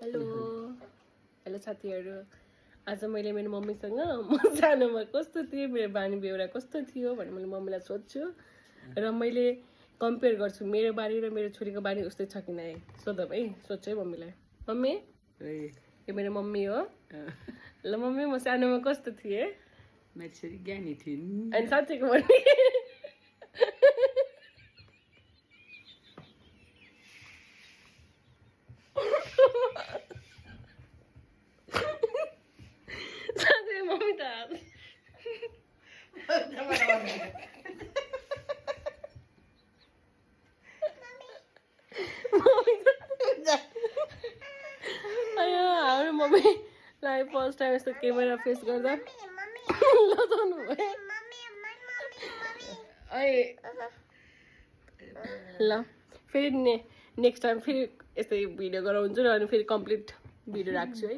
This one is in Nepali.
हेलो हेलो साथीहरू आज मैले मेरो मम्मीसँग म सानोमा कस्तो थिएँ मेरो बानी बेहोरा कस्तो थियो भनेर मैले मम्मीलाई सोध्छु र मैले कम्पेयर गर्छु मेरो बानी र मेरो छोरीको बानी उस्तै छ कि नै सोधौँ है सोध्छु है मम्मीलाई मम्मी यो मेरो मम्मी हो ल मम्मी म सानोमा कस्तो थिएँ मेरो छोरी ज्ञानी थिइन् अनि साँच्चैको भन्ने साँच्चै मम्मी त हाम्रो मम्मीलाई फर्स्ट टाइम यस्तो क्यामेरा फेस गर्दा लजाउनु भयो ल फेरि नेक्स्ट टाइम फेरि यस्तै भिडियो गराउँछु र अनि फेरि कम्प्लिट भिडियो राख्छु है